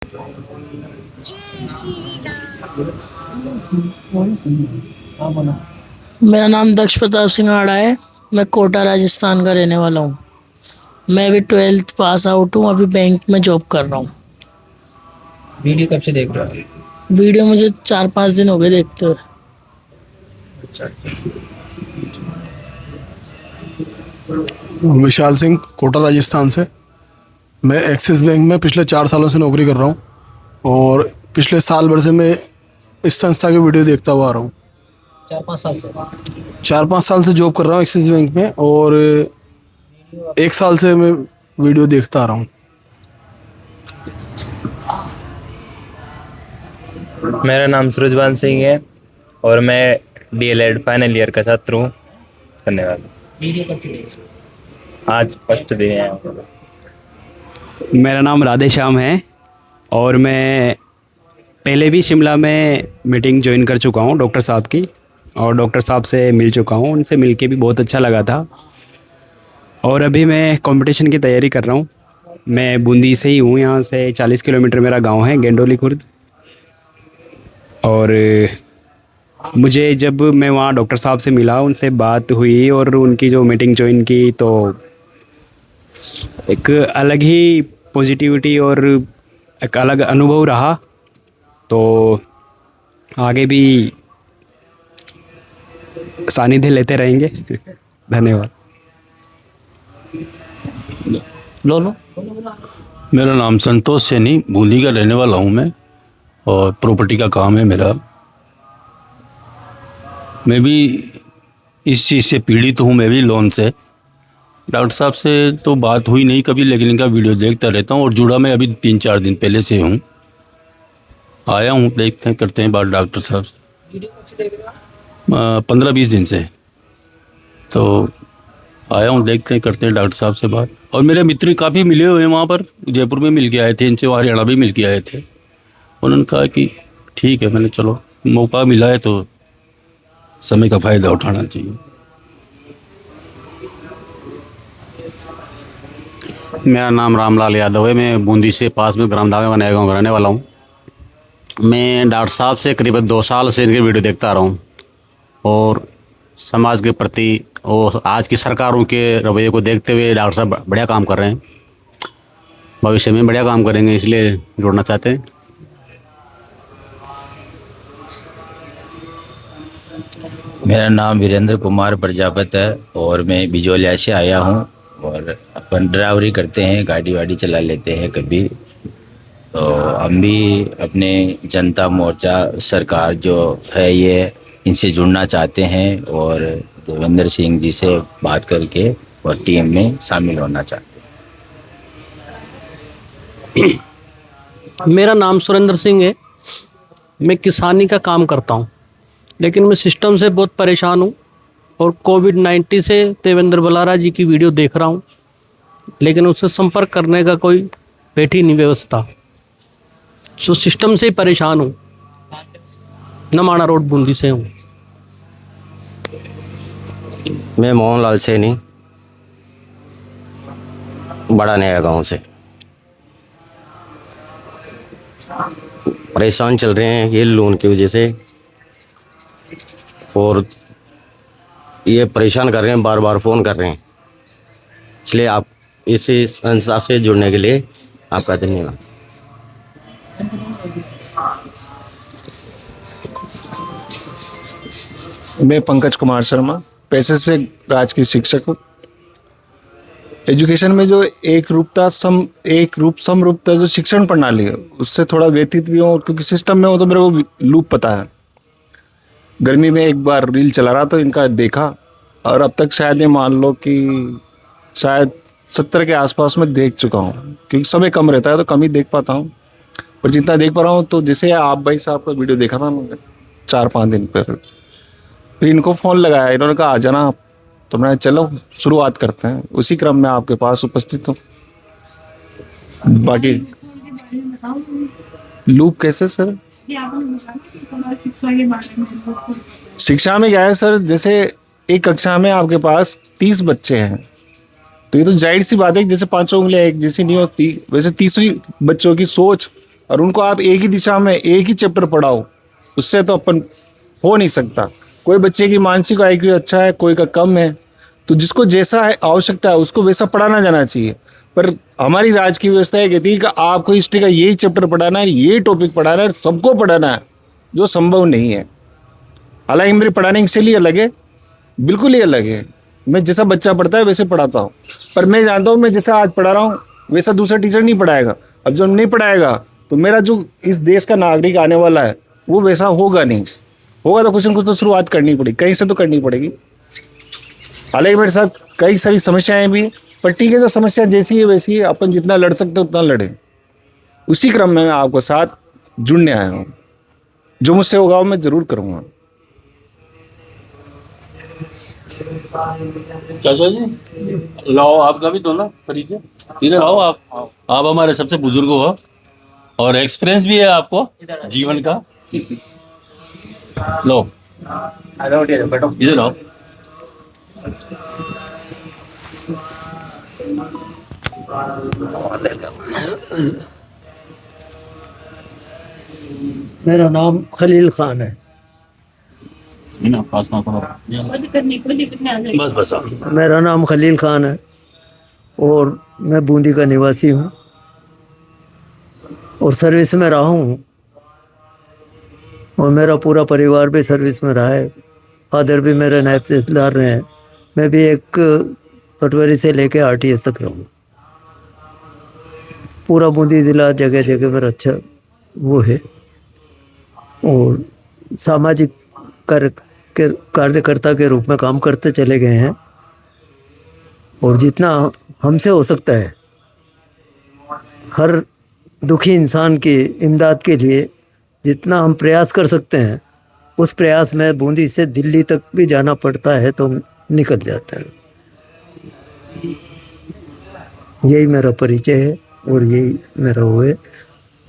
हाँ बोलो। मेरा नाम दक्ष प्रताप सिंह आड़ा है। मैं कोटा राजस्थान का रहने वाला हूँ। मैं अभी 12th पास आउट हूँ। अभी बैंक में जॉब कर रहा हूँ। वीडियो कब से देख रहे वीडियो मुझे 4-5 दिन हो गए देखते हुए। हो? विशाल सिंह, कोटा राजस्थान से। मैं एक्सिस बैंक में पिछले 4 सालों से नौकरी कर रहा हूँ और पिछले साल भर से मैं इस संस्था की वीडियो देखता हुआ आ रहा हूँ। 4-5 साल से 4-5 साल से जॉब कर रहा हूँ एक्सिस बैंक में और 1 साल से मैं वीडियो देखता आ रहा हूँ। मेरा नाम सूरजवान सिंह है और मैं डीएलएड फाइनल ईयर का छात्र हूँ। धन्यवाद। वीडियो कब से देख रहे आज फर्स्ट दिन है। मेरा नाम राधे श्याम है और मैं पहले भी शिमला में मीटिंग ज्वाइन कर चुका हूँ डॉक्टर साहब की, और डॉक्टर साहब से मिल चुका हूँ। उनसे मिलके भी बहुत अच्छा लगा था और अभी मैं कंपटीशन की तैयारी कर रहा हूँ। मैं बूंदी से ही हूँ, यहाँ से 40 किलोमीटर मेरा गांव है, गेंडोली खुर्द। और मुझे जब मैं वहाँ डॉक्टर साहब से मिला, उनसे बात हुई और उनकी जो मीटिंग ज्वाइन की, तो एक अलग ही पॉजिटिविटी और एक अलग अनुभव रहा। तो आगे भी सानिध्य लेते रहेंगे। धन्यवाद। लो। मेरा नाम संतोष सैनी, बूंदी का रहने वाला हूँ मैं, और प्रॉपर्टी का काम है मेरा। मैं भी इस चीज़ से पीड़ित हूँ, मैं भी लोन से। डॉक्टर साहब से तो बात हुई नहीं कभी, लेकिन इनका वीडियो देखता रहता हूँ और जुड़ा मैं अभी 3-4 दिन पहले से हूँ। आया हूँ, देखते हैं, करते हैं बात डॉक्टर साहब से। वीडियो कब से देख रहे हो? 15-20 दिन से तो आया हूँ, देखते हैं, करते हैं डॉक्टर साहब से बात। और मेरे मित्र काफ़ी मिले हुए हैं वहाँ पर, जयपुर में मिल के आए थे, इनसे हरियाणा भी मिल के आए थे। उन्होंने कहा कि ठीक है। मैंने चलो मौका मिला है तो समय का फ़ायदा उठाना चाहिए। मेरा नाम रामलाल यादव है। मैं बूंदी से पास में ग्राम दावे बनाए गाँव का रहने वाला हूँ। मैं डॉक्टर साहब से करीबन 2 साल से इनके वीडियो देखता आ रहा हूँ और समाज के प्रति और आज की सरकारों के रवैये को देखते हुए डॉक्टर साहब बढ़िया काम कर रहे हैं। भविष्य में बढ़िया काम करेंगे, इसलिए जोड़ना चाहते हैं। मेरा नाम वीरेंद्र कुमार प्रजापति है और मैं बिजोलिया से आया हूँ और अपन ड्राइवरी करते हैं, गाड़ी वाड़ी चला लेते हैं कभी। तो हम भी अपने जनता मोर्चा सरकार जो है ये इनसे जुड़ना चाहते हैं और देवेंद्र सिंह जी से बात करके और टीम में शामिल होना चाहते हैं। मेरा नाम सुरेंद्र सिंह है। मैं किसानी का काम करता हूँ, लेकिन मैं सिस्टम से बहुत परेशान हूँ और कोविड-19 से देवेंद्र बलारा जी की वीडियो देख रहा हूँ, लेकिन उससे संपर्क करने का कोई बैठी नहीं व्यवस्था। सो सिस्टम से ही परेशान हूँ। नमाना रोड बूंदी से हूँ। मैं मोहनलाल सैनी, बड़ा नया गांव से। परेशान चल रहे हैं ये लोन की वजह से और ये परेशान कर रहे हैं, बार बार फ़ोन कर रहे हैं। इसलिए आप इस संस्था से जुड़ने के लिए आपका धन्यवाद। मैं पंकज कुमार शर्मा, पेशे से राजकीय शिक्षक हूँ। एजुकेशन में जो एक रूप समरूपता जो शिक्षण प्रणाली है उससे थोड़ा व्यतीत भी हूँ, क्योंकि सिस्टम में हो तो मेरे को लूप पता है। गर्मी में एक बार रील चला रहा तो इनका देखा और अब तक शायद ये मान लो कि शायद 70 के आसपास में देख चुका हूँ, क्योंकि समय कम रहता है तो कम ही देख पाता हूँ। पर जितना देख पा रहा हूँ, तो जैसे आप भाई साहब का वीडियो देखा था मैंने 4-5 दिन पर, फिर इनको फ़ोन लगाया, इन्होंने कहा आ जाना आप, तो मैंने चलो शुरुआत करते हैं। उसी क्रम में आपके पास उपस्थित हूँ। बाकी लूप कैसे सर? शिक्षा में क्या है सर, जैसे एक कक्षा में आपके पास 30 बच्चे हैं, तो ये तो जाहिर सी बात है कि जैसे 5 उंगलियां एक जैसी नहीं होती, वैसे तीसरी बच्चों की सोच और उनको आप एक ही दिशा में एक ही चैप्टर पढ़ाओ, उससे तो अपन हो नहीं सकता। कोई बच्चे की मानसिक IQ अच्छा है, कोई का कम है, तो जिसको जैसा है आवश्यकता है उसको वैसा पढ़ाना जाना चाहिए। पर हमारी राज्य की व्यवस्था ये कहती है कि आपको हिस्ट्री का यही चैप्टर पढ़ाना है, यही टॉपिक पढ़ाना है, सबको पढ़ाना है, जो संभव नहीं है। हालांकि मेरी पढ़ाने की शैली अलग है, बिल्कुल ही अलग है। मैं जैसा बच्चा पढ़ता है वैसे पढ़ाता हूँ, पर मैं जानता हूँ मैं जैसा आज पढ़ा रहा हूँ वैसा दूसरा टीचर नहीं पढ़ाएगा। अब जब नहीं पढ़ाएगा तो मेरा जो इस देश का नागरिक आने वाला है वो वैसा होगा नहीं। होगा तो कुछ न कुछ तो शुरुआत करनी पड़ेगी, कहीं से तो करनी पड़ेगी। हालांकि मेरे साथ कई सारी समस्याएं भी, पर ठीक है, जो समस्या जैसी है वैसी है, अपन जितना लड़ सकते हैं उतना लड़े। उसी क्रम में मैं आपको साथ जुड़ने आया हूँ। जो मुझसे होगा वो मैं जरूर करूँगा। चाचा जी लाओ, आपका भी दो ना परिचय, इधर आओ। आप हमारे सबसे बुजुर्ग हो और एक्सपीरियंस भी है आपको जीवन का। लो इधर आओ। मेरा नाम खलील खान है। बस बस मेरा नाम खलील खान है और मैं बूंदी का निवासी हूँ और सर्विस में रहा हूँ, और मेरा पूरा परिवार भी सर्विस में रहा है। फादर भी मेरे नायब तहसीलदार रहे हैं। मैं भी एक पटवारी से लेके RTS तक रहा हूँ। पूरा बूंदी जिला जगह जगह पर अच्छा वो है, और सामाजिक कार्यकर्ता के रूप में काम करते चले गए हैं। और जितना हमसे हो सकता है हर दुखी इंसान की इमदाद के लिए जितना हम प्रयास कर सकते हैं, उस प्रयास में बूंदी से दिल्ली तक भी जाना पड़ता है तो निकल जाता है। यही मेरा परिचय है और यही मेरा वो है।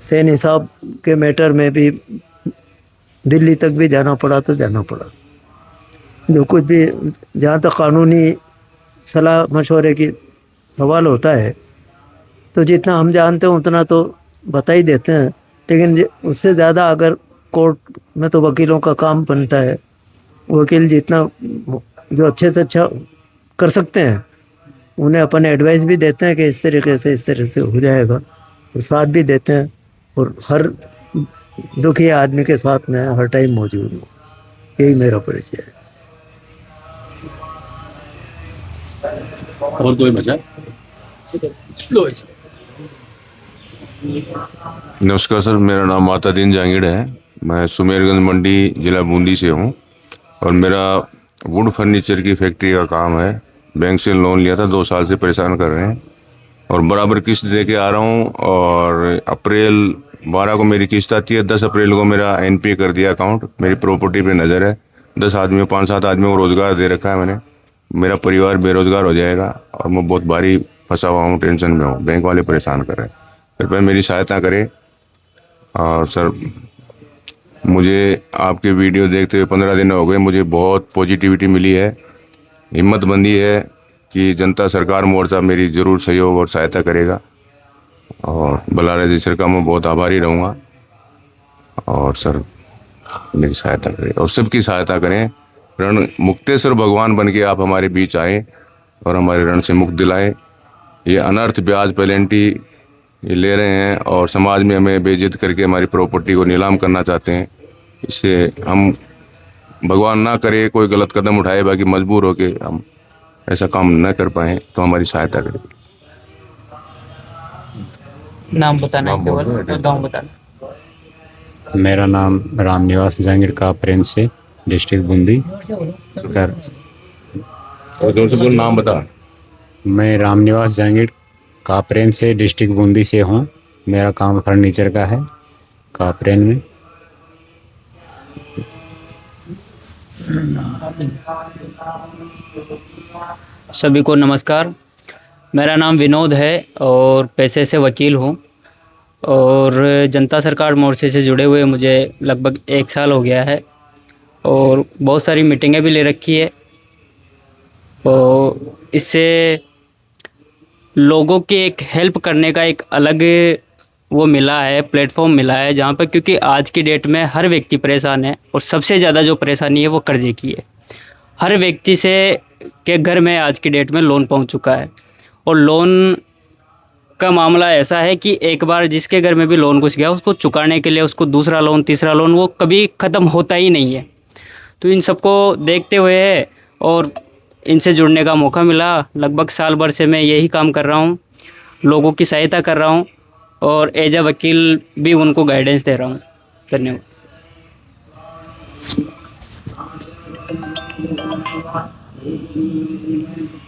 सैनी साहब के मैटर में भी दिल्ली तक भी जाना पड़ा तो जाना पड़ा। जो कुछ भी जहाँ तक कानूनी सलाह मशवरे की सवाल होता है तो जितना हम जानते हैं उतना तो बता ही देते हैं, लेकिन उससे ज़्यादा अगर कोर्ट में तो वकीलों का काम बनता है। वकील जितना जो अच्छे से अच्छा कर सकते हैं उन्हें अपन एडवाइस भी देते हैं कि इस तरह से हो जाएगा, और साथ भी देते हैं। और हर दुखी आदमी के साथ में हर टाइम मौजूद हूँ। यही मेरा परिचय है। और कोई बचा? नमस्कार सर, मेरा नाम मातादीन जहांगीर है। मैं सुमेरगंज मंडी ज़िला बूंदी से हूँ और मेरा वुड फर्नीचर की फैक्ट्री का काम है। बैंक से लोन लिया था, 2 साल से परेशान कर रहे हैं और बराबर किस्त दे के आ रहा हूँ। और अप्रैल 12 को मेरी किस्त आती है, 10 अप्रैल को मेरा NPA कर दिया अकाउंट। मेरी प्रॉपर्टी पे नज़र है। 10 आदमियों 5-7 आदमियों को रोज़गार दे रखा है मैंने। मेरा परिवार बेरोज़गार हो जाएगा और मैं बहुत भारी फंसा हुआ हूँ, टेंशन में हूँ। बैंक वाले परेशान कर रहे हैं, कृपया मेरी सहायता करें। और सर मुझे आपके वीडियो देखते हुए 15 दिन हो गए, मुझे बहुत पॉजिटिविटी मिली है, हिम्मत बंदी है कि जनता सरकार मोर्चा मेरी ज़रूर सहयोग और सहायता करेगा। और बलारा जी सर का मैं बहुत आभारी रहूँगा। और सर मेरी सहायता करें और सबकी सहायता करें। रण मुक्तेश्वर भगवान बन के आप हमारे बीच आएँ और हमारे रण से मुक्त दिलाएं। ये अनर्थ ब्याज पेनल्टी ये ले रहे हैं और समाज में हमें बेइज्जत करके हमारी प्रॉपर्टी को नीलाम करना चाहते हैं। इससे हम भगवान ना करे कोई गलत कदम उठाए, बाकी मजबूर होके हम ऐसा काम न कर पाए, तो हमारी सहायता करें। नाम बताना है केवल और गाँव बताना। मेरा नाम रामनिवास जहांगीर का प्रिंस से, डिस्ट्रिक्ट बूंदी कर। और जोर से बोल, नाम बता। मैं रामनिवास जहांगीर कापरेन से, डिस्ट्रिक्ट बूंदी से हूँ। मेरा काम फर्नीचर का है कापरेन में। सभी को नमस्कार। मेरा नाम विनोद है और पेशे से वकील हूँ और जनता सरकार मोर्चे से जुड़े हुए मुझे लगभग 1 साल हो गया है और बहुत सारी मीटिंगें भी ले रखी है। और इससे लोगों की एक हेल्प करने का एक अलग वो मिला है, प्लेटफॉर्म मिला है जहाँ पर, क्योंकि आज की डेट में हर व्यक्ति परेशान है और सबसे ज़्यादा जो परेशानी है वो कर्जे की है। हर व्यक्ति से के घर में आज की डेट में लोन पहुँच चुका है और लोन का मामला ऐसा है कि एक बार जिसके घर में भी लोन घुस गया उसको चुकाने के लिए उसको दूसरा लोन, तीसरा लोन, वो कभी ख़त्म होता ही नहीं है। तो इन सबको देखते हुए और इनसे जुड़ने का मौका मिला, लगभग साल भर से मैं यही काम कर रहा हूँ, लोगों की सहायता कर रहा हूँ और एज अ वकील भी उनको गाइडेंस दे रहा हूँ। धन्यवाद।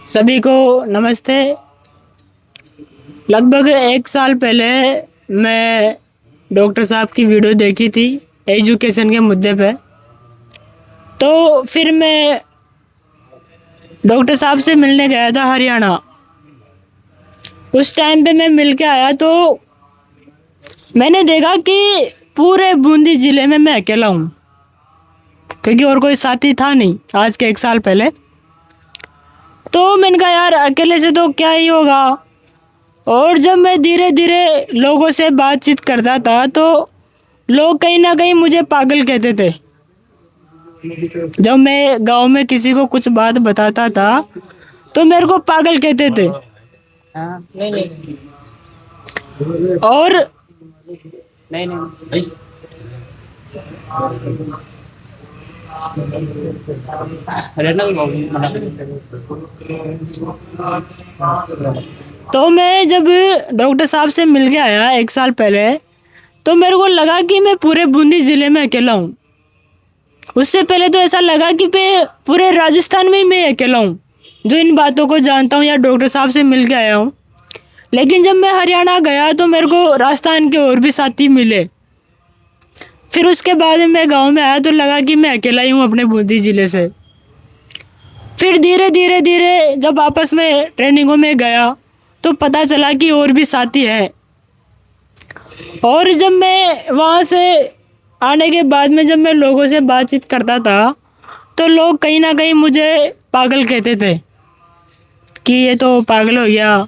सभी को नमस्ते। लगभग 1 साल पहले मैं डॉक्टर साहब की वीडियो देखी थी एजुकेशन के मुद्दे पे, तो फिर मैं डॉक्टर साहब से मिलने गया था हरियाणा। उस टाइम पे मैं मिल के आया तो मैंने देखा कि पूरे बूंदी ज़िले में मैं अकेला हूँ, क्योंकि और कोई साथी था नहीं आज के 1 साल पहले। तो मैंने कहा यार अकेले से तो क्या ही होगा। और जब मैं धीरे धीरे लोगों से बातचीत करता था तो लोग कहीं ना कहीं मुझे पागल कहते थे। जब मैं गांव में किसी को कुछ बात बताता था तो मेरे को पागल कहते थे। और तो मैं जब डॉक्टर साहब से मिल के आया 1 साल पहले तो मेरे को लगा कि मैं पूरे बूंदी ज़िले में अकेला हूँ। उससे पहले तो ऐसा लगा कि मैं पूरे राजस्थान में ही मैं अकेला हूँ जो इन बातों को जानता हूँ या डॉक्टर साहब से मिल के आया हूँ। लेकिन जब मैं हरियाणा गया तो मेरे को राजस्थान के और भी साथी मिले। फिर उसके बाद मैं गांव में आया तो लगा कि मैं अकेला ही हूँ अपने बूंदी ज़िले से। फिर धीरे धीरे जब आपस में ट्रेनिंगों में गया तो पता चला कि और भी साथी हैं। और जब मैं वहाँ से आने के बाद में जब मैं लोगों से बातचीत करता था तो लोग कहीं ना कहीं मुझे पागल कहते थे कि ये तो पागल हो गया,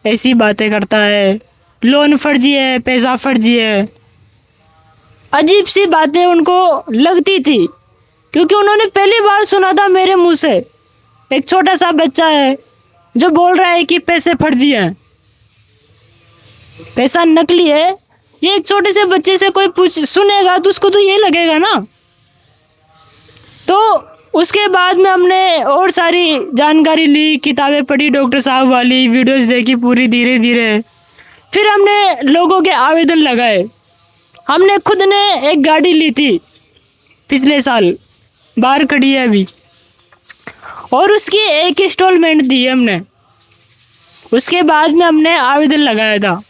ऐसी बातें करता है, लोन फर्जी है, पैसा फर्जी है। अजीब सी बातें उनको लगती थी क्योंकि उन्होंने पहली बार सुना था मेरे मुंह से। एक छोटा सा बच्चा है जो बोल रहा है कि पैसे फर्जी हैं, पैसा नकली है। ये एक छोटे से बच्चे से कोई सुनेगा तो उसको तो ये लगेगा ना। तो उसके बाद में हमने और सारी जानकारी ली, किताबें पढ़ी, डॉक्टर साहब वाली वीडियोस देखी पूरी धीरे धीरे। फिर हमने लोगों के आवेदन लगाए। हमने खुद ने एक गाड़ी ली थी पिछले साल, बाहर खड़ी है अभी, और उसकी एक इंस्टॉलमेंट दी हमने। उसके बाद में हमने आवेदन लगाया था।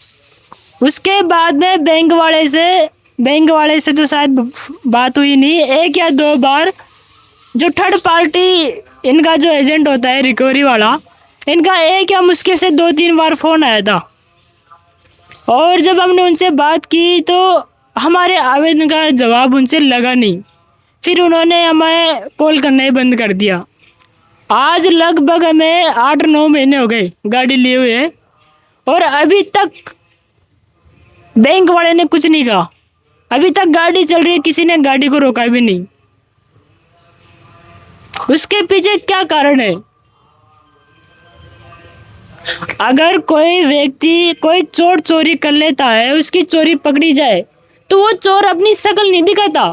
उसके बाद में बैंक वाले से तो शायद बात हुई नहीं, 1 या 2 बार जो थर्ड पार्टी इनका जो एजेंट होता है रिकवरी वाला, इनका 1 या मुश्किल से 2-3 बार फ़ोन आया था। और जब हमने उनसे बात की तो हमारे आवेदन का जवाब उनसे लगा नहीं। फिर उन्होंने हमें कॉल करना ही बंद कर दिया। आज लगभग हमें 8-9 महीने हो गए गाड़ी लिए हुए और अभी तक बैंक वाले ने कुछ नहीं कहा। अभी तक गाड़ी चल रही है, किसी ने गाड़ी को रोका भी नहीं। उसके पीछे क्या कारण है? अगर कोई व्यक्ति कोई चोर चोरी कर लेता है, उसकी चोरी पकड़ी जाए तो वो चोर अपनी शकल नहीं दिखाता,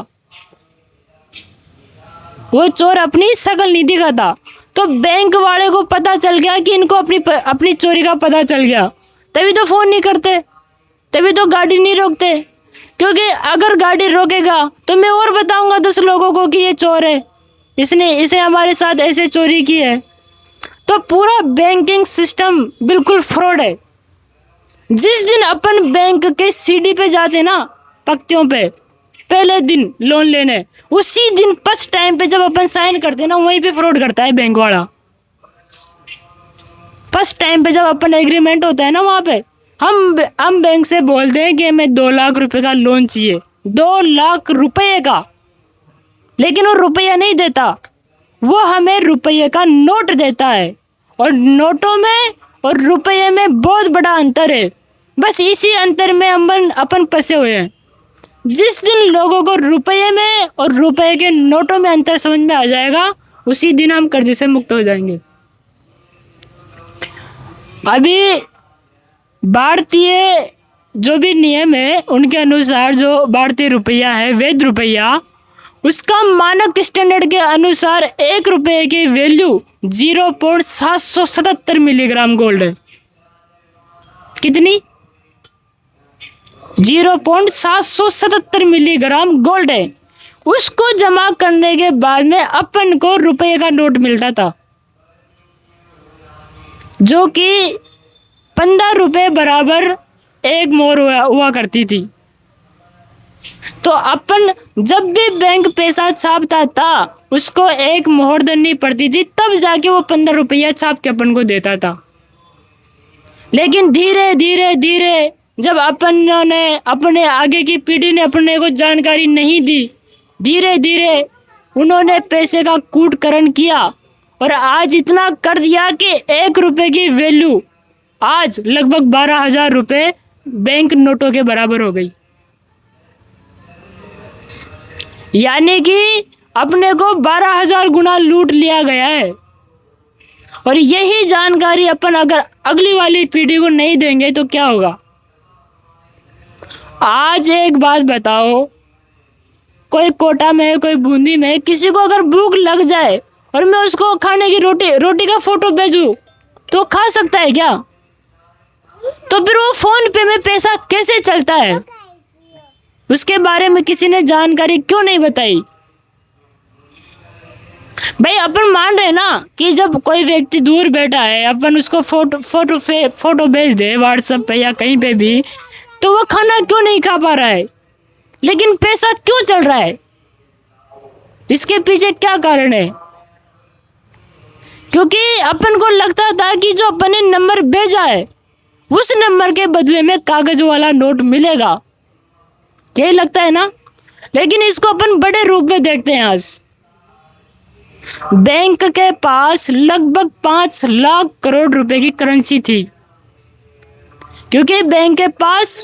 वो चोर अपनी शकल नहीं दिखाता। तो बैंक वाले को पता चल गया कि इनको अपनी चोरी का पता चल गया, तभी तो फ़ोन नहीं करते, तभी तो गाड़ी नहीं रोकते। क्योंकि अगर गाड़ी रोकेगा तो मैं और बताऊंगा 10 लोगों को कि ये चोर है, इसने हमारे साथ ऐसे चोरी की है। तो पूरा बैंकिंग सिस्टम बिल्कुल फ्रॉड है। जिस दिन अपन बैंक के सीडी पे जाते ना, पक्तियों पे, पहले दिन लोन लेने, उसी दिन फर्स्ट टाइम पे जब अपन साइन करते ना, वहीं पे फ्रॉड करता है बैंक वाला। फर्स्ट टाइम पे जब अपन एग्रीमेंट होता है ना, वहाँ पे हम बैंक से बोलते हैं कि हमें 2 लाख रुपए का लोन चाहिए, 2 लाख रुपए का, लेकिन वो रुपया नहीं देता, वो हमें रुपये का नोट देता है। और नोटों में और रुपये में बहुत बड़ा अंतर है। बस इसी अंतर में अपन फंसे हुए हैं। जिस दिन लोगों को रुपये में और रुपये के नोटों में अंतर समझ में आ जाएगा, उसी दिन हम कर्जे से मुक्त हो जाएंगे। अभी भारतीय जो भी नियम है उनके अनुसार जो भारतीय रुपया है, वैध रुपया, उसका मानक स्टैंडर्ड के अनुसार 1 रुपये की वैल्यू 0.777 मिलीग्राम गोल्ड है। कितनी? 0.777 मिलीग्राम गोल्ड है। उसको जमा करने के बाद में अपन को रुपये का नोट मिलता था, जो कि 15 रुपये बराबर एक मोहर हुआ करती थी। तो अपन जब भी बैंक पैसा छापता था उसको एक मोहर देनी पड़ती थी, तब जाके वो 15 रुपया छाप के अपन को देता था। लेकिन धीरे धीरे धीरे जब अपनों ने, अपने आगे की पीढ़ी ने अपने को जानकारी नहीं दी, धीरे धीरे उन्होंने पैसे का कूटकरण किया और आज इतना कर दिया कि 1 रुपये की वैल्यू आज लगभग 12,000 रुपये बैंक नोटों के बराबर हो गई। यानी कि अपने को 12,000 गुना लूट लिया गया है। और यही जानकारी अपन अगर अगली वाली पीढ़ी को नहीं देंगे तो क्या होगा? आज एक बात बताओ, कोई कोटा में, कोई बूंदी में किसी को अगर भूख लग जाए और मैं उसको खाने की रोटी का फोटो भेजूं तो खा सकता है क्या? तो फिर वो फोन पे में पैसा कैसे चलता है? उसके बारे में किसी ने जानकारी क्यों नहीं बताई? भाई अपन मान रहे ना कि जब कोई व्यक्ति दूर बैठा है, अपन उसको फोटो भेज दे व्हाट्सएप पे या कहीं पे भी, तो वो खाना क्यों नहीं खा पा रहा है, लेकिन पैसा क्यों चल रहा है? इसके पीछे क्या कारण है? क्योंकि अपन को लगता था कि जो अपन ने नंबर भेजा है उस नंबर के बदले में कागज वाला नोट मिलेगा, यही लगता है ना। लेकिन इसको अपन बड़े रूप में देखते हैं। आज बैंक के पास लगभग 5 लाख करोड़ रुपए की करेंसी थी, क्योंकि बैंक के पास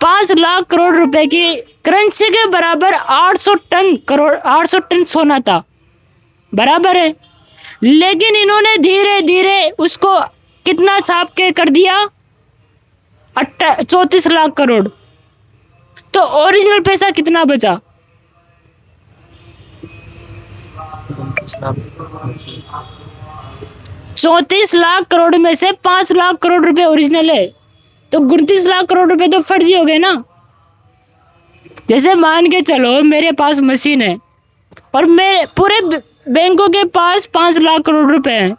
5 लाख करोड़ रुपए की करेंसी के बराबर 800 टन सोना था, बराबर है। लेकिन इन्होंने धीरे धीरे उसको कितना छाप के कर दिया? 34 लाख करोड़। तो ओरिजिनल पैसा कितना बचा? 34 लाख करोड़ में से 5 लाख करोड़ रुपए ओरिजिनल है, तो 29 लाख करोड़ रुपए तो फर्जी हो गए ना। जैसे मान के चलो मेरे पास मशीन है और मेरे पूरे बैंकों के पास 5 लाख करोड़ रुपए हैं,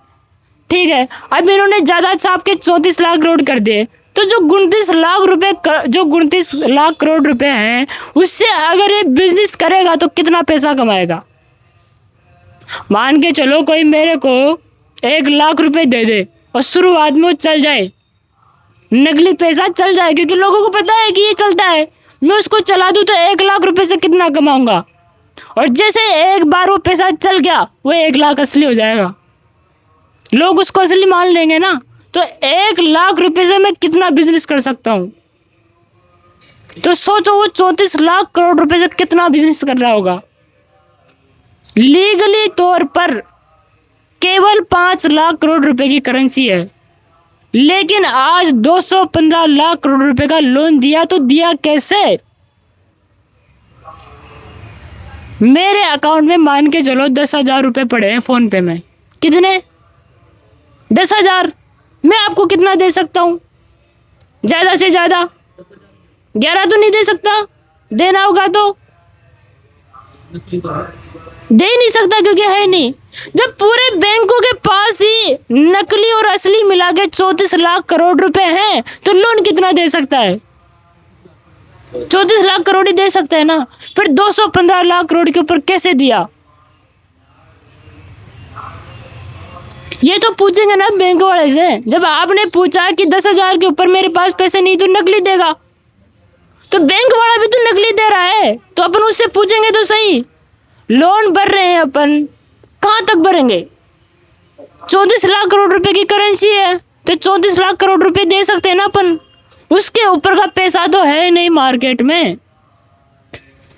ठीक है। अब इन्होंने ज़्यादा छाप के 34 लाख करोड़ कर दिए, तो जो 29 लाख करोड़ रुपए हैं उससे अगर ये बिजनेस करेगा तो कितना पैसा कमाएगा? मान के चलो कोई मेरे को 1 लाख रुपए दे दे और शुरुआत में वो चल जाए, नकली पैसा चल जाए, क्योंकि लोगों को पता है कि ये चलता है, मैं उसको चला दूँ तो 1 लाख रुपए से कितना कमाऊंगा। और जैसे एक बार वो पैसा चल गया वो 1 लाख असली हो जाएगा, लोग उसको असली मान लेंगे ना। तो 1 लाख रुपए से मैं कितना बिजनेस कर सकता हूँ? तो सोचो वो 34 लाख करोड़ रुपए से कितना बिजनेस कर रहा होगा। लीगली तौर पर केवल 5 लाख करोड़ रुपए की करेंसी है, लेकिन आज 215 लाख करोड़ रुपए का लोन दिया, तो दिया कैसे? मेरे अकाउंट में मान के चलो 10,000 रुपए पड़े हैं फोन पे में। कितने? 10,000। मैं आपको कितना दे सकता हूँ? ज़्यादा से ज़्यादा 11 तो नहीं दे सकता, देना होगा तो दे ही नहीं सकता क्योंकि है नहीं। जब पूरे बैंकों के पास ही नकली और असली मिला के 34 लाख करोड़ रुपए हैं, तो लोन कितना दे सकता है? 34 लाख करोड़ ही दे सकता है ना। फिर 215 लाख करोड़ के ऊपर कैसे दिया? ये तो पूछेंगे ना बैंक वाले से। जब आपने पूछा कि 10,000 के ऊपर मेरे पास पैसे नहीं तो नकली देगा, तो बैंक वाला भी तो नकली दे रहा है, तो अपन उससे पूछेंगे तो सही। लोन भर रहे हैं अपन, कहाँ तक भरेंगे? 34 लाख करोड़ रुपए की करेंसी है तो 34 लाख करोड़ रुपए दे सकते हैं ना अपन। उसके ऊपर का पैसा तो है नहीं मार्केट में।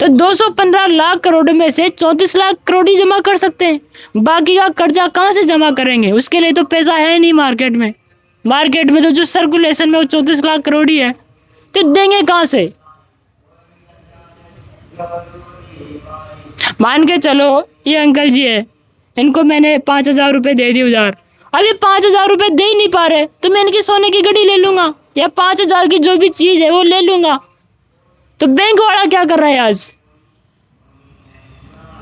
तो 215 लाख करोड़ में से 34 लाख करोड़ ही जमा कर सकते हैं, बाकी का कर्जा कहाँ से जमा करेंगे? उसके लिए तो पैसा है नहीं मार्केट में। मार्केट में तो जो सर्कुलेशन में वो 34 लाख करोड़ ही है, तो देंगे कहाँ से? मान के चलो ये अंकल जी है, इनको मैंने 5,000 रुपये दे दी उधार, अब ये 5,000 रुपये दे ही नहीं पा रहे, तो मैं इनकी सोने की घड़ी ले लूंगा या 5,000 की जो भी चीज़ है वो ले लूंगा। तो बैंक वाला क्या कर रहा है आज?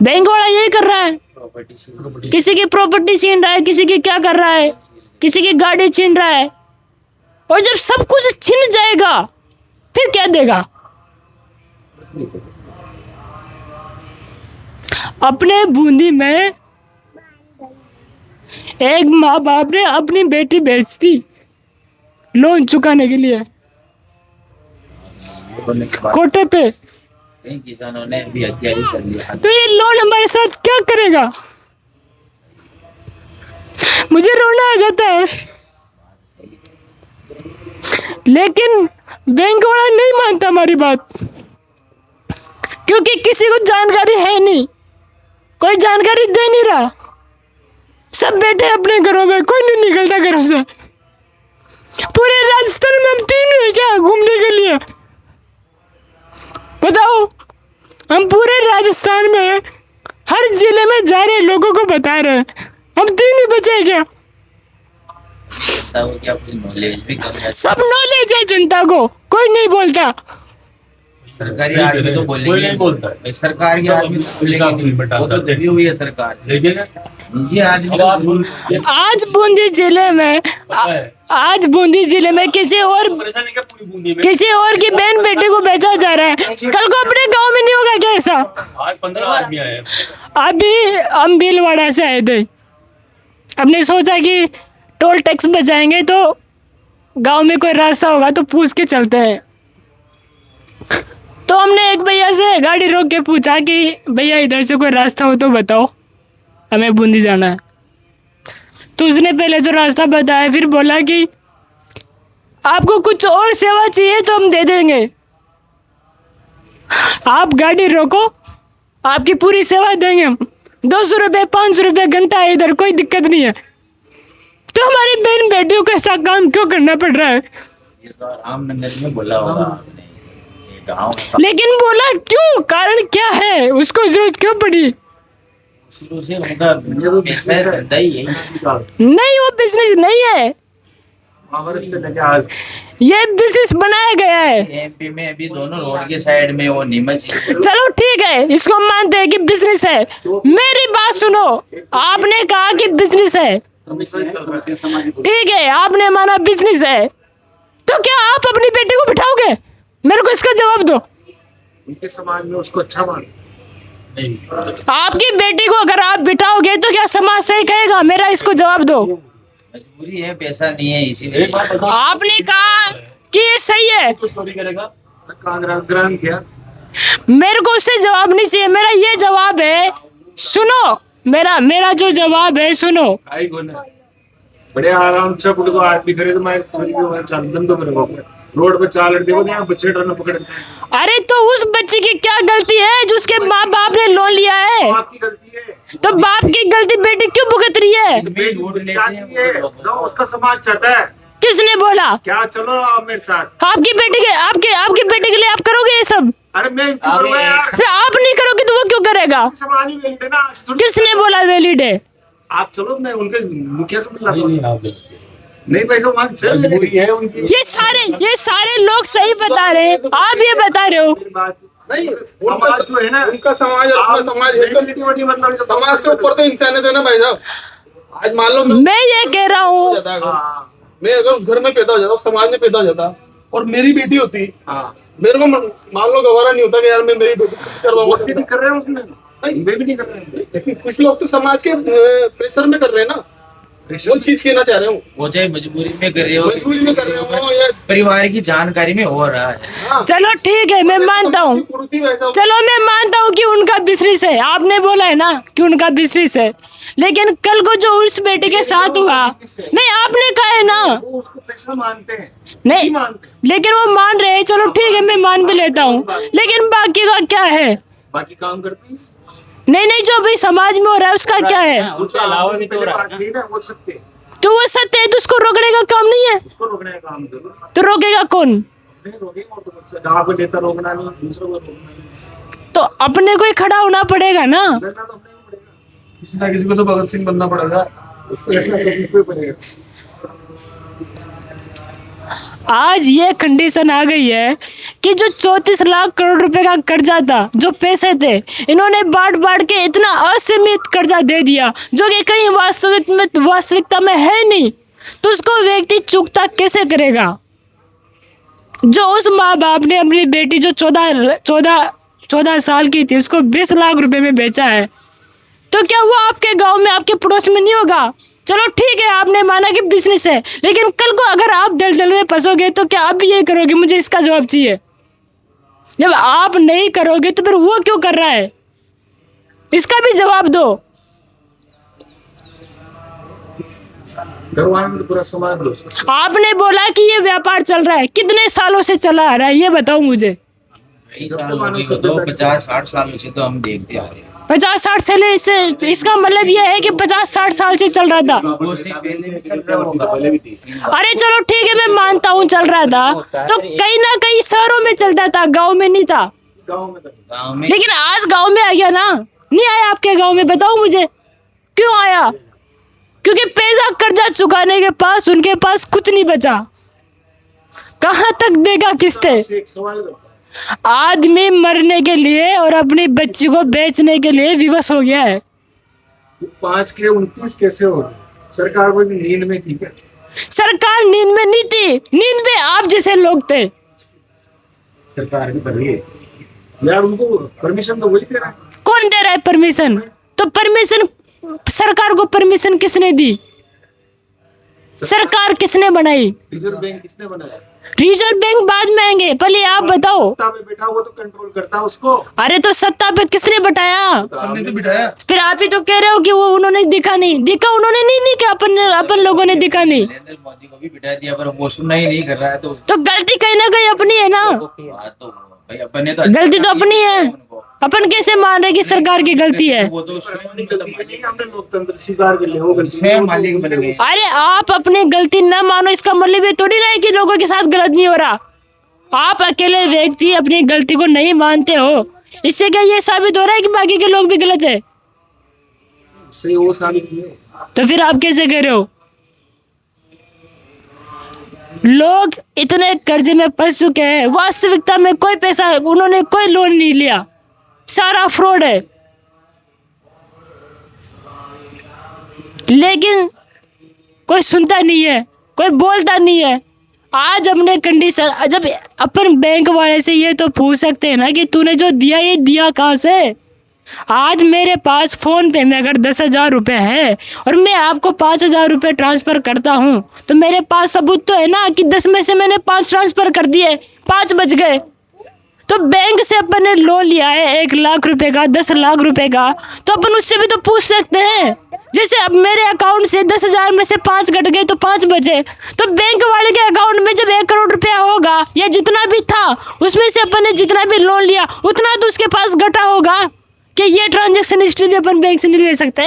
बैंक वाला यही कर रहा है, किसी की प्रॉपर्टी छीन रहा है, किसी की क्या कर रहा है, किसी की गाड़ी छीन रहा है। और जब सब कुछ छीन जाएगा फिर क्या देगा? अपने बूंदी में एक माँ बाप ने अपनी बेटी बेच दी लोन चुकाने के लिए कोटे पे, किसानों ने भी हत्या ही कर लिया। तो ये लोन हमारे साथ क्या करेगा? मुझे रोना आ जाता है, लेकिन बैंक वाला नहीं मानता हमारी बात, क्योंकि किसी को जानकारी है नहीं, कोई जानकारी दे नहीं रहा, सब बैठे अपने घरों में, कोई नहीं निकलता घरों से। पूरे राजस्थान में हम 3 हैं क्या घूमने के लिए? बताओ, हम पूरे राजस्थान में हर जिले में जा रहे लोगों को बता रहे हैं, हम 3 ही बचे क्या? सब नॉलेज है जनता को, कोई नहीं बोलता। सरकारी आदमी तो बोलेंगे, नहीं बोलता सरकारी आदमी तो बोलेंगे, वो तो दबी हुई है सरकार, लेकिन ये आदमी आज बूंदी जिले में किसी और की बहन बेटे को बेचा जा रहा है, कल को अपने गांव में नहीं होगा क्या ऐसा? आज 15 आदमी आए। अभी हम भीलवाड़ा से आए थे, हमने सोचा कि टोल टैक्स बचाएंगे तो गांव में कोई रास्ता होगा तो पूछ के चलते हैं। तो हमने एक भैया से गाड़ी रोक के पूछा कि भैया इधर से कोई रास्ता हो तो बताओ, हमें बूंदी जाना है। तो उसने पहले तो रास्ता बताया, फिर बोला कि आपको कुछ और सेवा चाहिए तो हम दे देंगे, आप गाड़ी रोको, आपकी पूरी सेवा देंगे हम। 200 रुपये 500 रुपये घंटा है, इधर कोई दिक्कत नहीं है। तो हमारी बहन बेटियों को ऐसा काम क्यों करना पड़ रहा है? ये तो रामनगर में बोला होगा आपने, ये गाँव लेकिन बोला क्यों? कारण क्या है? उसको जरूरत क्यों पड़ी? शुरू से उनका बिजनेस धंधा ही है। नहीं, वो बिजनेस नहीं है, ये बिजनेस बनाया गया है। एमपी में अभी दोनों रोड के साइड में वो नीमच। चलो ठीक है, इसको मानते हैं कि बिजनेस है। मेरी बात सुनो, आपने कहा कि बिजनेस है, ठीक है, आपने माना बिजनेस है, तो क्या आप अपनी बेटी को बिठाओगे? मेरे को इसका जवाब दो। उनके समाज में उसको अच्छा मान, आपकी बेटी को अगर आप बिठाओगे तो क्या समाज सही कहेगा? मेरा इसको जवाब दो। मजबूरी है, पैसा नहीं है, इसीलिए आपने कहा कि ये सही है, क्या मेरे को उससे जवाब नहीं चाहिए, मेरा ये जवाब है। सुनो, मेरा जो जवाब है सुनो। बड़े आराम से पुट को आदमी करे तो मैं छोरी को चाल बंदो करूंगा, रोड पे चाल देखो यहाँ बच्चे डरना पकड़। अरे तो उस बच्चे की क्या गलती है जो उसके माँ बाप ने लोन लिया है? आपकी गलती है, तो बाप की गलती बेटी क्यों भुगत रही है? जो उसका समाज चाहता है। किसने बोला? क्या चलो आप मेरे साथ, आपकी बेटी के आपकी बेटी के लिए आप करोगे ये सब? अरे मैं यार, फिर आप नहीं करोगे तो वो क्यों करेगा? समाज में वैलिड है ना। किसने बोला वैलिड है? आप चलो, मैं उनके मुखिया से मिला नहीं पैसा मांग चल है उनकी। ये सारे लोग सही बता रहे हैं, आप ये बता रहे हो। नहीं, समाज जो है ना, उनका समाज अपना समाज है, मतलब समाज से ऊपर तो इंसानियत है ना भाई साहब। आज मान लो मैं ये कह रहा हूँ, मैं अगर उस घर में पैदा हो जाता, उस समाज में पैदा हो जाता और मेरी बेटी होती, मेरे को मान लो गवारा नहीं होता कि यार मैं मेरी बेटी करवाऊंगा। नहीं कर रहे हैं उसमें, मैं भी नहीं कर रहे हैं, लेकिन कुछ लोग तो समाज के प्रेशर में कर रहे हैं ना। वो चीज कहना चाह रहे हो, वो चाहे मजबूरी में कर रहे हो, मजबूरी में कर रहे हो या परिवार की जानकारी में हो रहा है। चलो ठीक है, मैं मानता हूँ, चलो मैं मानता हूँ कि उनका बिजनेस है, आपने बोला है ना कि उनका बिजनेस है, लेकिन कल को जो उस बेटे के साथ हुआ, नहीं आपने कहा है ना, उसको पैसा मानते हैं नहीं लेकिन वो मान रहे हैं, चलो ठीक है मैं मान भी लेता हूँ, लेकिन बाकी का क्या है? बाकी काम करते हैं, नहीं जो भी समाज में हो रहा है उसका क्या है? उसके अलावा भी तो हो रहा है ना, बोल सकते हैं। तो वो सत्य है तो उसको रोकने का काम नहीं है, उसको रोकने का काम जरूर तो रोकेगा कौन? नहीं रोकेगा, और तो मुझसे जहाँ पे नेता रोकना नहीं, दूसरों को रोकना नहीं, तो अपने को ही खड़ा होना पड़ेगा ना। करना तो अपने को पड़ेगा। किसी ना किसी को तो भगत सिंह बनना पड़ेगा। उसको ऐसा करने को पड़ेगा। आज ये कंडीशन आ गई है कि जो 34 लाख करोड़ रुपए का कर्जा था, जो पैसे थे, इन्होंने बांट के इतना असीमित कर्जा दे दिया जो कि कहीं वास्तविकता में है नहीं, तो उसको व्यक्ति चुकता कैसे करेगा? जो उस माँ बाप ने अपनी बेटी जो 14 साल की थी उसको 20 लाख रुपए में बेचा है, तो क्या वो आपके गांव में, आपके पड़ोस में नहीं होगा? चलो ठीक है, आपने माना कि बिजनेस है, लेकिन कल को अगर आप दलदल में फंसोगे तो क्या आप भी ये करोगे? मुझे इसका जवाब चाहिए। जब आप नहीं करोगे तो फिर वो क्यों कर रहा है? इसका भी जवाब दो। घरवालों में तो पूरा समाज लो। आपने बोला कि ये व्यापार चल रहा है, कितने सालों से चला आ रहा है ये बताओ मुझे। 50-60 सालों से तो हम देखते आ रहे हैं। 50-60 साल से, इसका मतलब यह है कि 50-60 साल से चल रहा था। अरे चलो ठीक है, मैं मानता हूँ चल रहा था, तो कहीं ना कहीं शहरों में चलता था, गांव में नहीं था। लेकिन आज गांव में आ गया ना, नहीं आया आपके गांव में? बताओ मुझे क्यों आया? क्योंकि पैसा कर्जा चुकाने के पास उनके पास कुछ नहीं बचा, कहाँ तक देगा किस्तें? आदमी मरने के लिए और अपनी बच्ची को बेचने के लिए विवश हो गया है। 5 के 29 कैसे हो गए? सरकार वो नींद में थी क्या? सरकार नींद में नहीं थी, नींद में आप जैसे लोग थे। सरकार भी कर रही है यार, उनको परमिशन तो वही दे रहा है। कौन दे रहा है परमिशन? तो परमिशन सरकार को परमिशन किसने दी? सरकार किसने बनाई? रिजर्व बैंक किसने बनाया? रिजर्व बैंक बाद में आएंगे, पहले आप बताओ। सत्ता पे बैठा वो तो कंट्रोल करता है उसको। अरे तो सत्ता पे किसने बिठाया? हमने तो बिठाया। फिर आप ही तो कह रहे हो कि वो उन्होंने दिखा नहीं, दिखा उन्होंने नहीं कि अपन लोगों ने दिखा नहीं। मोदी को भी बिठा दिया, पर वो सुनना ही नहीं कर रहा है, तो गलती कहीं ना कहीं अपनी है ना। तो भाई अपने तो गलती तो अपनी है, अपन कैसे मान रहे कि सरकार की गलती है? वो तो हमने लोकतंत्र स्वीकार कर लिया, वो गलती मालिक बन गए। अरे आप अपनी गलती न मानो, इसका मतलब ये थोड़ी ना है कि लोगों के साथ गलत नहीं हो रहा। आप अकेले व्यक्ति अपनी गलती को नहीं मानते हो, इससे क्या ये साबित हो रहा है कि बाकी के लोग भी गलत है? सही वो साबित नहीं है। तो फिर आप कैसे कह रहे हो? लोग इतने कर्जे में फंस चुके हैं, वास्तविकता में कोई पैसा, उन्होंने कोई लोन नहीं लिया, सारा फ्रॉड है, लेकिन कोई सुनता नहीं है, कोई बोलता नहीं है। आज हमने कंडीशन, जब अपन बैंक वाले से ये तो पूछ सकते हैं ना कि तूने जो दिया ये दिया कहाँ से? आज मेरे पास फोन पे में अगर 10,000 रुपये है और मैं आपको 5,000 रुपये ट्रांसफ़र करता हूँ, तो मेरे पास सबूत तो है ना कि 10 में से मैंने 5 ट्रांसफ़र कर दिए, 5 बच गए। तो बैंक से अपन ने लोन लिया है 1 लाख रुपए का, 10 लाख रुपए का, तो अपन उससे भी तो पूछ सकते हैं। जैसे अब मेरे अकाउंट से 10,000 में से 5 कट गए तो 5 बचे, तो बैंक वाले के अकाउंट में जब 1 करोड़ रुपया होगा या जितना भी था, उसमें से अपन ने जितना भी लोन लिया उतना तो उसके पास घटा होगा। कि ये ट्रांजैक्शन हिस्ट्री भी अपन बैंक से नहीं ले सकते?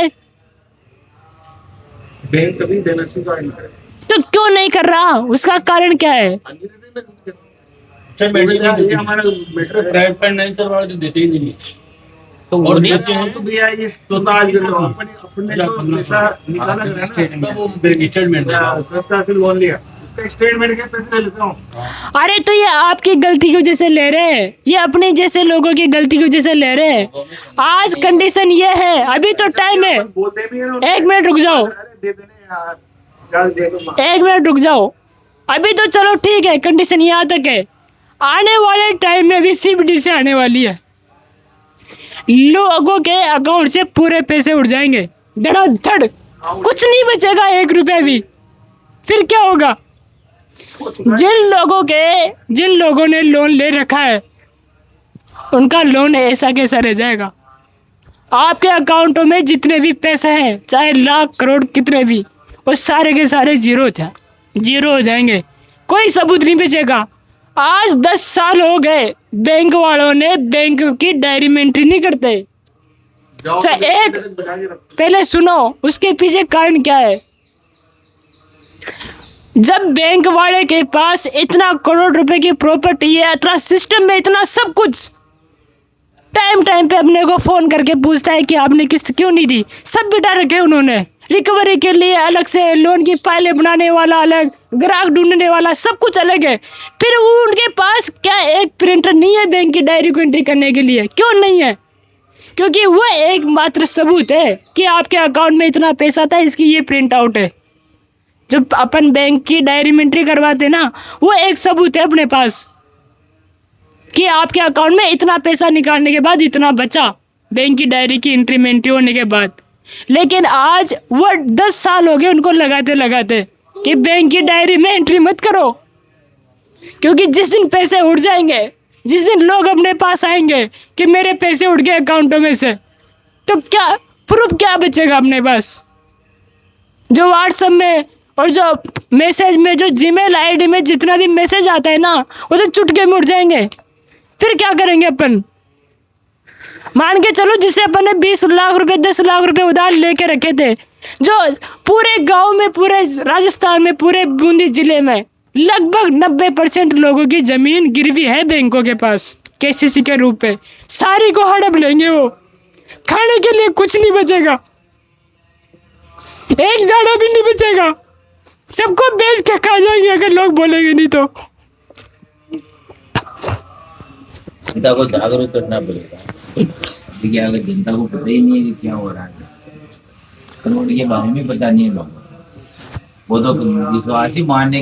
बैंक कभी देना स्वीकार नहीं करे, तो क्यों नहीं कर रहा? उसका कारण क्या है? प्राइवेट पर नहीं चल रहा तो देते ही नहीं, तो और देते हैं तो दिया है, इस तो आज अपने जो पैसा निकाला है ना, वो स्टेटमेंट संस्था से लोन लिया, उसका स्टेटमेंट के पैसे ले लेता हूँ। अरे तो ये आपकी गलती की वजह से ले रहे हैं, ये अपने जैसे लोगों की गलती की वजह से ले रहे हैं। आज कंडीशन ये है, अभी तो टाइम है, 1 मिनट रुक जाओ, 1 मिनट रुक जाओ। अभी तो चलो ठीक है, कंडीशन यहाँ तक है, आने वाले टाइम में भी CBD से आने वाली है, लोगों के अकाउंट से पूरे पैसे उड़ जाएंगे धड़ाधड़। कुछ नहीं बचेगा 1 रुपया भी। फिर क्या होगा? जिन लोगों ने लोन ले रखा है उनका लोन ऐसा कैसा रह जाएगा। आपके अकाउंटों में जितने भी पैसे हैं, चाहे लाख करोड़ कितने भी, वो सारे के सारे जीरो हो जाएंगे। कोई सबूत नहीं बचेगा। आज 10 साल हो गए बैंक वालों ने बैंक की डायरी में एंट्री नहीं करते। एक पहले सुनो उसके पीछे कारण क्या है। जब बैंक वाले के पास इतना करोड़ रुपए की प्रॉपर्टी है, इतना सिस्टम में इतना सब कुछ, टाइम पे अपने को फोन करके पूछता है कि आपने किस्त क्यों नहीं दी। सब बिठा रखे उन्होंने, रिकवरी के लिए अलग से, लोन की फाइलें बनाने वाला अलग, ग्राहक ढूंढने वाला, सब कुछ अलग है। फिर वो उनके पास क्या एक प्रिंटर नहीं है बैंक की डायरी को एंट्री करने के लिए? क्यों नहीं है? क्योंकि वो एकमात्र सबूत है कि आपके अकाउंट में इतना पैसा था, इसकी ये प्रिंट आउट है। जब अपन बैंक की डायरी में एंट्री करवाते ना, वो एक सबूत है अपने पास कि आपके अकाउंट में इतना पैसा निकालने के बाद इतना बचा, बैंक की डायरी की एंट्री में एंट्री होने के बाद। लेकिन आज वो 10 साल हो गए उनको लगाते कि बैंक की डायरी में एंट्री मत करो, क्योंकि जिस दिन पैसे उड़ जाएंगे, जिस दिन लोग अपने पास आएंगे कि मेरे पैसे उड़ गए अकाउंटों में से, तो क्या प्रूफ क्या बचेगा अपने पास? जो व्हाट्सएप में और जो मैसेज में, जो जीमेल आईडी में जितना भी मैसेज आता है ना, वो तो चुटके में उड़ जाएंगे। फिर क्या करेंगे अपन? मान के चलो जिससे अपन ने 20 लाख रुपए 10 लाख रुपए उधार लेके रखे थे, जो पूरे गांव में, पूरे राजस्थान में, पूरे बूंदी जिले में लगभग 90% लोगों की जमीन गिरवी है बैंकों के पास केसीसी के रूप में, सारी को हड़प लेंगे। वो खाने के लिए कुछ नहीं बचेगा, एक दाना भी नहीं बचेगा, सबको बेच के खा जाएंगे अगर लोग बोलेंगे नहीं तो। जनता को जागरूक करना पड़ेगा, क्योंकि अगर जनता को पता ही नहीं है कि क्या हो रहा है, करोड़ के बारे में पता नहीं है लोगों को, वो तो विश्वास ही मानने के लिए